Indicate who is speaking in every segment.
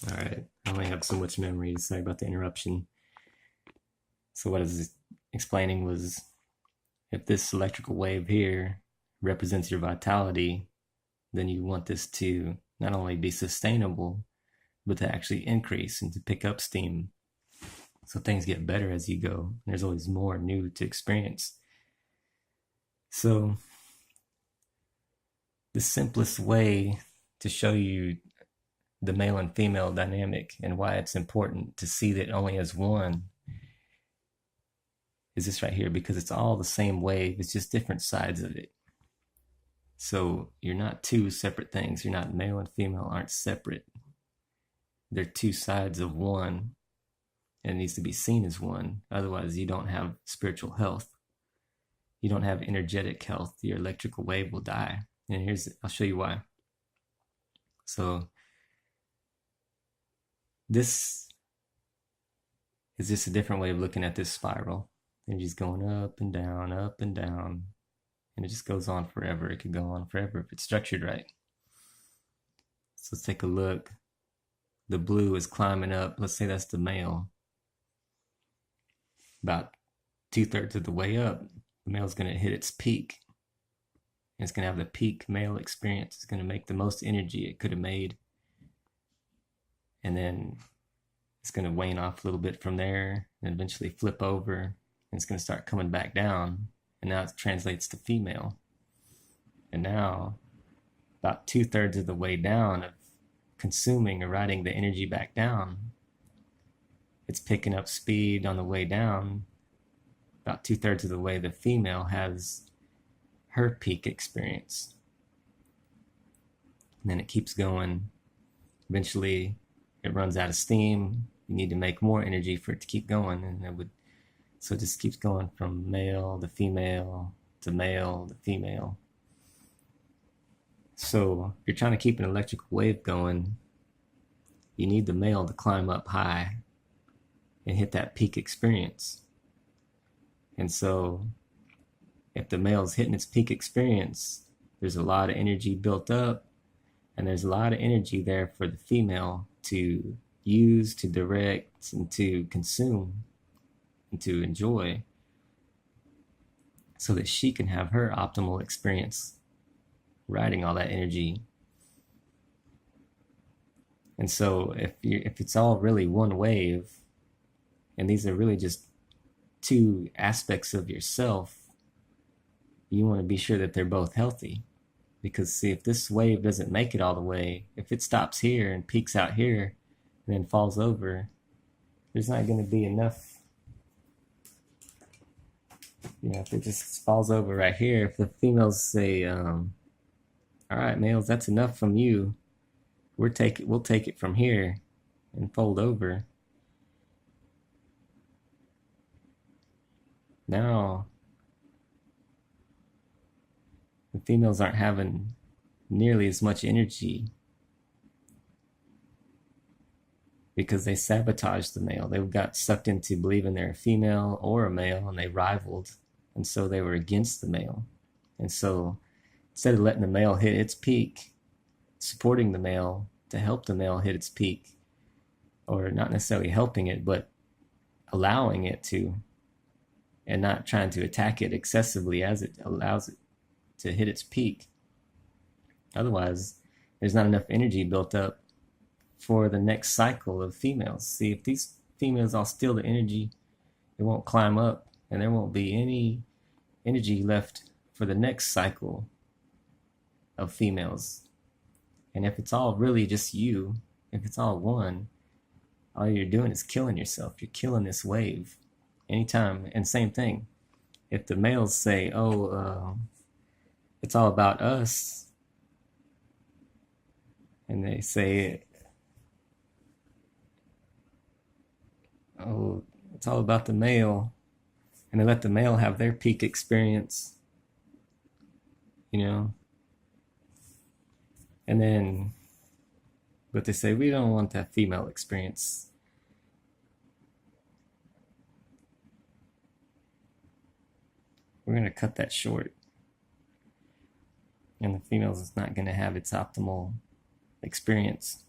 Speaker 1: All right. I only have so much memory. Sorry about the interruption. So what I was explaining was if this electrical wave here represents your vitality, then you want this to not only be sustainable, but to actually increase and to pick up steam. So things get better as you go. There's always more new to experience. So the simplest way to show you the male and female dynamic and why it's important to see that only as one is this right here, because it's all the same wave, it's just different sides of it. So you're not two separate things. You're not male and female aren't separate. They're two sides of one, and it needs to be seen as one. Otherwise, you don't have spiritual health. You don't have energetic health. Your electrical wave will die. And I'll show you why. So this is just a different way of looking at this spiral. Energy's going up and down, and it just goes on forever. It could go on forever if it's structured right. So let's take a look. The blue is climbing up. Let's say that's the male. About 2/3 of the way up, the male's going to hit its peak. And it's going to have the peak male experience. It's going to make the most energy it could have made. And then it's going to wane off a little bit from there and eventually flip over. And it's going to start coming back down. And now it translates to female. And now, about 2/3 of the way down of consuming or riding the energy back down, it's picking up speed on the way down. About 2/3 of the way, the female has her peak experience. And then it keeps going. Eventually, it runs out of steam. You need to make more energy for it to keep going. So it just keeps going from male to female to male to female. So if you're trying to keep an electrical wave going, you need the male to climb up high and hit that peak experience. And so if the male's hitting its peak experience, there's a lot of energy built up, and there's a lot of energy there for the female to use, to direct, and to consume, and to enjoy, so that she can have her optimal experience riding all that energy. And so if it's all really one wave, and these are really just two aspects of yourself, you want to be sure that they're both healthy. Because see, if this wave doesn't make it all the way, if it stops here and peaks out here and then falls over, there's not going to be enough. If it just falls over right here, if the females say, all right, males, that's enough from you. We'll take it from here and fold over. Now the females aren't having nearly as much energy because they sabotaged the male. They got sucked into believing they're a female or a male, and they rivaled. And so they were against the male. And so instead of letting the male hit its peak, supporting the male to help the male hit its peak, or not necessarily helping it, but allowing it to, and not trying to attack it excessively as it allows it to hit its peak. Otherwise, there's not enough energy built up for the next cycle of females. See, if these females all steal the energy, it won't climb up, and there won't be any energy left for the next cycle of females. And if it's all really just you, if it's all one, all you're doing is killing yourself. You're killing this wave anytime. And same thing, if the males say, it's all about us, and they say, oh, it's all about the male, and they let the male have their peak experience, and then, but they say, we don't want that female experience. We're going to cut that short. And the female is not going to have its optimal experience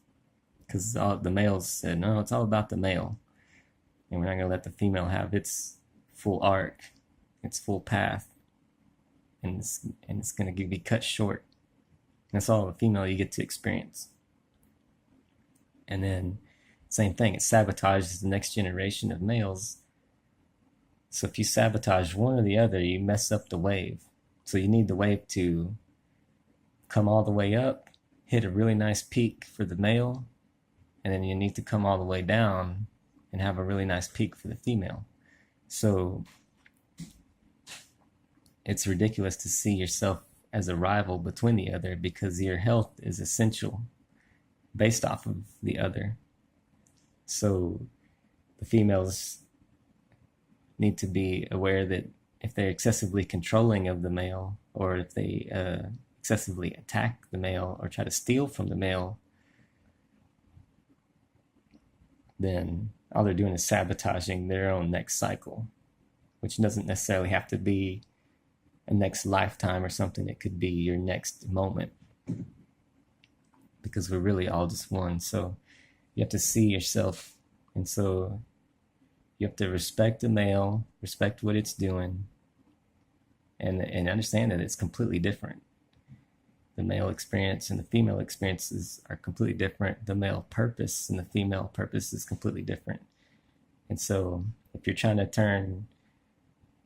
Speaker 1: because the males said, no, it's all about the male. And we're not going to let the female have its full arc, its full path. And it's going to be cut short. And that's all the female you get to experience. And then, same thing, it sabotages the next generation of males. So if you sabotage one or the other, you mess up the wave. So you need the wave to come all the way up, hit a really nice peak for the male, and then you need to come all the way down and have a really nice peak for the female. So it's ridiculous to see yourself as a rival between the other, because your health is essential based off of the other. So the females need to be aware that if they're excessively controlling of the male, or if they excessively attack the male or try to steal from the male, then all they're doing is sabotaging their own next cycle, which doesn't necessarily have to be a next lifetime or something. It could be your next moment, because we're really all just one. So you have to see yourself, and so you have to respect the male, respect what it's doing, and understand that it's completely different. The male experience and the female experiences are completely different. The male purpose and the female purpose is completely different. And so if you're trying to turn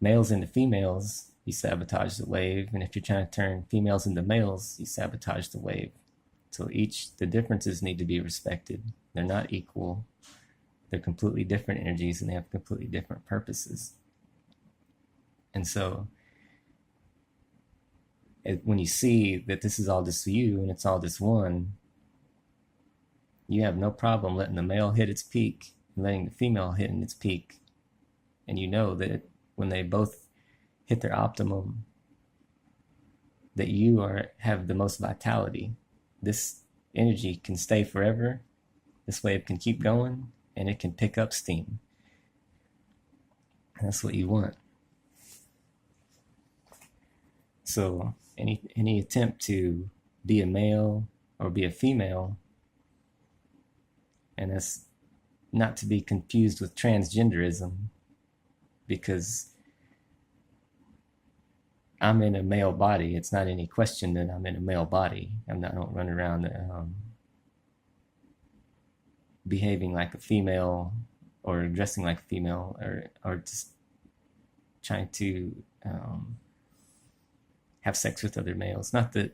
Speaker 1: males into females, you sabotage the wave. And if you're trying to turn females into males, you sabotage the wave. So the differences need to be respected. They're not equal. They're completely different energies, and they have completely different purposes. And so when you see that this is all just you and it's all just one, you have no problem letting the male hit its peak and letting the female hit in its peak. And you know that when they both hit their optimum, that you have the most vitality. This energy can stay forever. This wave can keep going, and it can pick up steam. And that's what you want. So any attempt to be a male or be a female, and that's not to be confused with transgenderism, because I'm in a male body. It's not any question that I'm in a male body. I don't run around behaving like a female or dressing like a female, or just trying to have sex with other males. Not that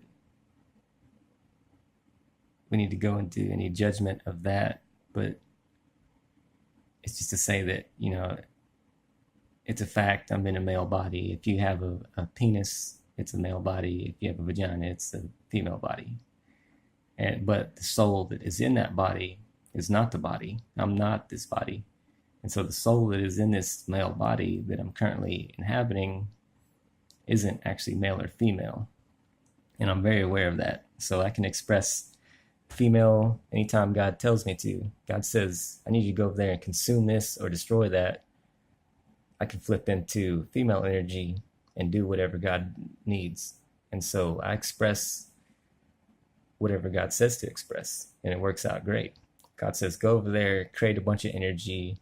Speaker 1: we need to go into any judgment of that, but it's just to say that, it's a fact. I'm in a male body. If you have a penis, it's a male body. If you have a vagina, it's a female body. But the soul that is in that body is not the body. I'm not this body. And so the soul that is in this male body that I'm currently inhabiting isn't actually male or female. And I'm very aware of that. So I can express female anytime God tells me to. God says, I need you to go over there and consume this or destroy that. I can flip into female energy and do whatever God needs. And so I express whatever God says to express, and it works out great. God says, go over there, create a bunch of energy,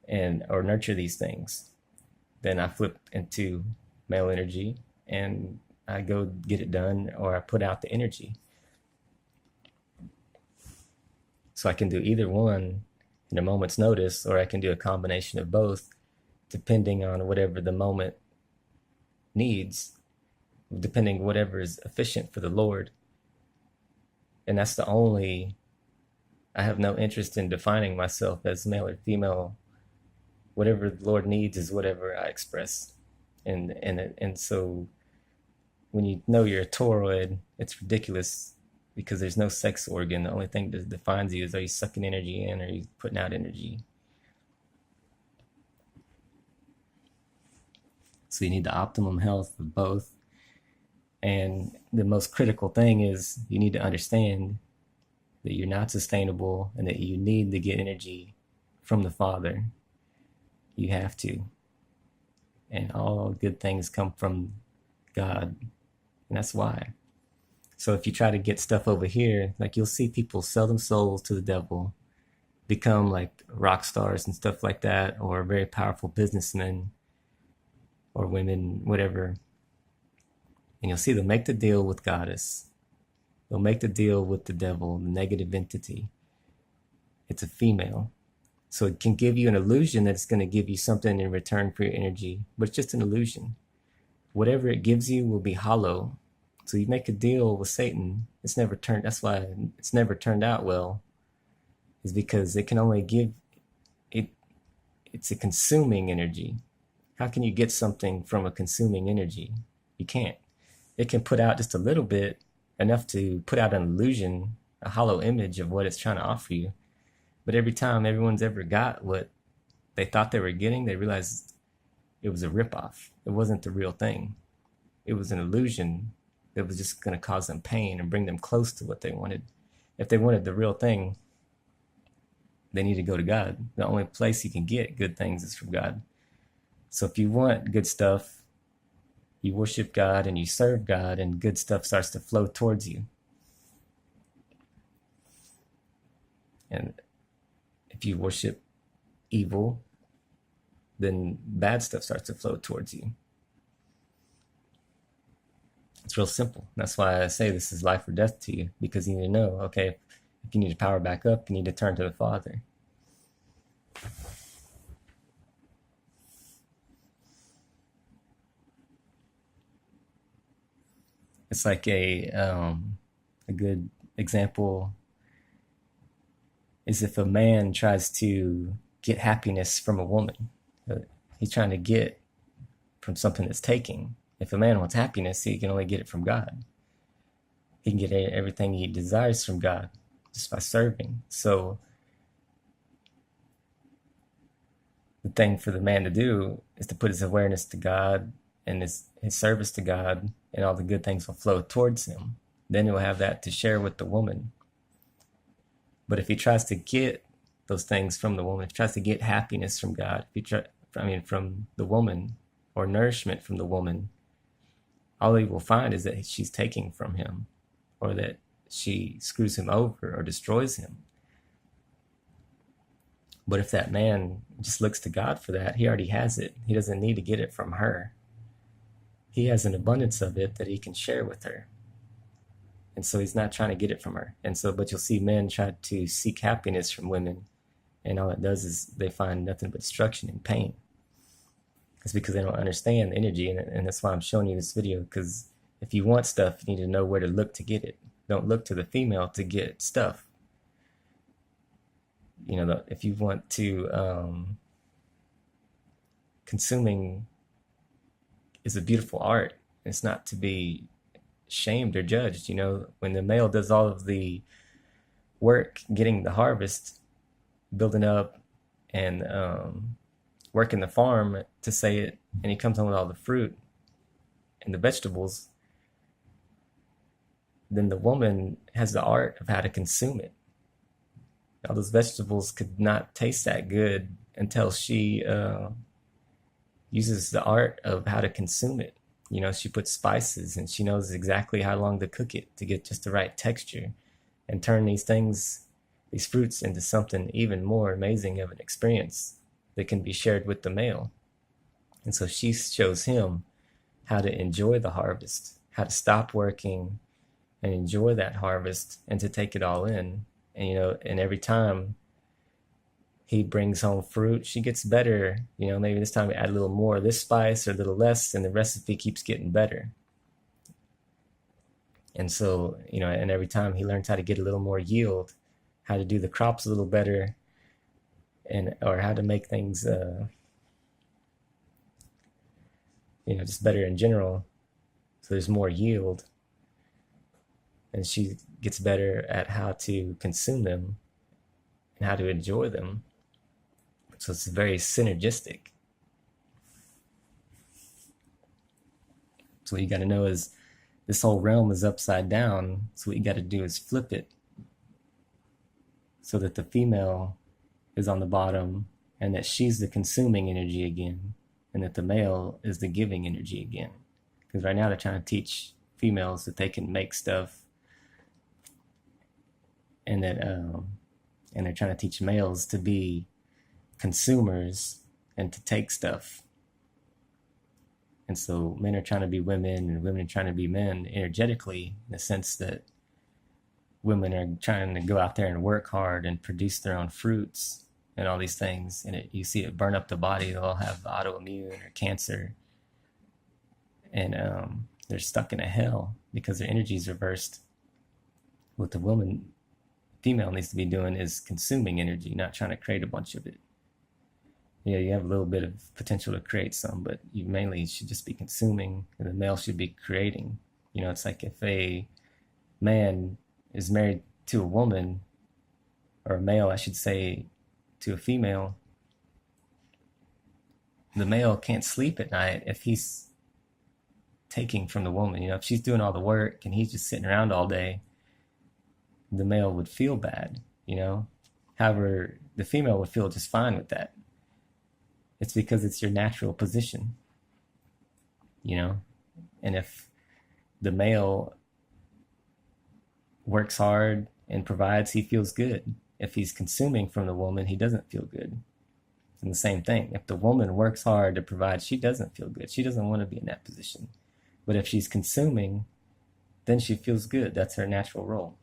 Speaker 1: or nurture these things. Then I flip into male energy and I go get it done, or I put out the energy. So I can do either one in a moment's notice, or I can do a combination of both, depending on whatever the moment needs, depending whatever is efficient for the Lord. And that's I have no interest in defining myself as male or female. Whatever the Lord needs is whatever I express. And so when you know you're a toroid, it's ridiculous, because there's no sex organ. The only thing that defines you is, are you sucking energy in, or are you putting out energy? So you need the optimum health of both. And the most critical thing is, you need to understand that you're not sustainable, and that you need to get energy from the Father. You have to. And all good things come from God. And that's why. So if you try to get stuff over here, like you'll see people sell them souls to the devil, become like rock stars and stuff like that, or very powerful businessmen or women, whatever. And you'll see they'll make the deal with goddess. They'll make the deal with the devil, the negative entity. It's a female. So it can give you an illusion that it's going to give you something in return for your energy, but it's just an illusion. Whatever it gives you will be hollow. So you make a deal with Satan. That's why it's never turned out well, is because it can only give it, it's a consuming energy. How can you get something from a consuming energy? You can't. It can put out just a little bit, enough to put out an illusion, a hollow image of what it's trying to offer you. But every time everyone's ever got what they thought they were getting, they realized it was a ripoff. It wasn't the real thing. It was an illusion that was just going to cause them pain and bring them close to what they wanted. If they wanted the real thing, they need to go to God. The only place you can get good things is from God. So if you want good stuff, you worship God and you serve God, and good stuff starts to flow towards you. And if you worship evil, then bad stuff starts to flow towards you. It's real simple. That's why I say this is life or death to you, because you need to know, okay, if you need to power back up, you need to turn to the Father. It's like a good example is if a man tries to get happiness from a woman. He's trying to get from something that's taking. If a man wants happiness, he can only get it from God. He can get everything he desires from God just by serving. So the thing for the man to do is to put his awareness to God and his service to God, and all the good things will flow towards him. Then he'll have that to share with the woman. But if he tries to get those things from the woman, if he tries to get happiness from God, from the woman, or nourishment from the woman, all he will find is that she's taking from him, or that she screws him over or destroys him. But if that man just looks to God for that, he already has it. He doesn't need to get it from her. He has an abundance of it that he can share with her. And so he's not trying to get it from her. And so, but you'll see men try to seek happiness from women, and all it does is they find nothing but destruction and pain. It's because they don't understand the energy, and that's why I'm showing you this video, because if you want stuff, you need to know where to look to get it. Don't look to the female to get stuff. You know, if you want to, consuming is a beautiful art. It's not to be shamed or judged. You know, when the male does all of the work, getting the harvest, building up, and working the farm to say it, and he comes home with all the fruit and the vegetables, then the woman has the art of how to consume it. All those vegetables could not taste that good until she uses the art of how to consume it. You know, she puts spices, and she knows exactly how long to cook it to get just the right texture, and turn these fruits into something even more amazing of an experience that can be shared with the male. And so she shows him how to enjoy the harvest, how to stop working and enjoy that harvest, and to take it all in. And, you know, and every time he brings home fruit, she gets better. You know, maybe this time we add a little more of this spice or a little less, and the recipe keeps getting better. And so, you know, and every time he learns how to get a little more yield, how to do the crops a little better, and or how to make things, you know, just better in general. So there's more yield, and she gets better at how to consume them and how to enjoy them. So it's very synergistic. So what you got to know is this whole realm is upside down. So what you got to do is flip it so that the female is on the bottom, and that she's the consuming energy again, and that the male is the giving energy again. Because right now they're trying to teach females that they can make stuff and they're trying to teach males to be consumers and to take stuff. And so men are trying to be women and women are trying to be men energetically, in the sense that women are trying to go out there and work hard and produce their own fruits and all these things. And you see it burn up the body. They'll have autoimmune or cancer. And they're stuck in a hell because their energy is reversed. What the female needs to be doing is consuming energy, not trying to create a bunch of it. Yeah, you have a little bit of potential to create some, but you mainly should just be consuming, and the male should be creating. It's like if a man is married to a woman, or a male, I should say, to a female, the male can't sleep at night if he's taking from the woman. If she's doing all the work and he's just sitting around all day, the male would feel bad. However, the female would feel just fine with that. It's because it's your natural position. And if the male works hard and provides, he feels good. If he's consuming from the woman, he doesn't feel good. And the same thing, if the woman works hard to provide, she doesn't feel good. She doesn't want to be in that position. But if she's consuming, then she feels good. That's her natural role.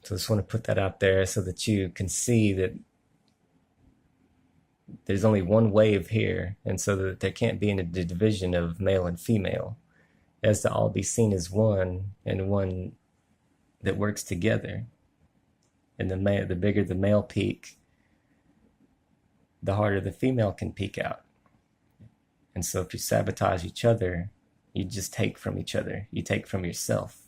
Speaker 1: So I just want to put that out there so that you can see that there's only one wave here, and so that there can't be any division of male and female, as to all be seen as one, and one that works together. And the bigger the male peak, the harder the female can peak out. And so if you sabotage each other, you just take from each other. You take from yourself.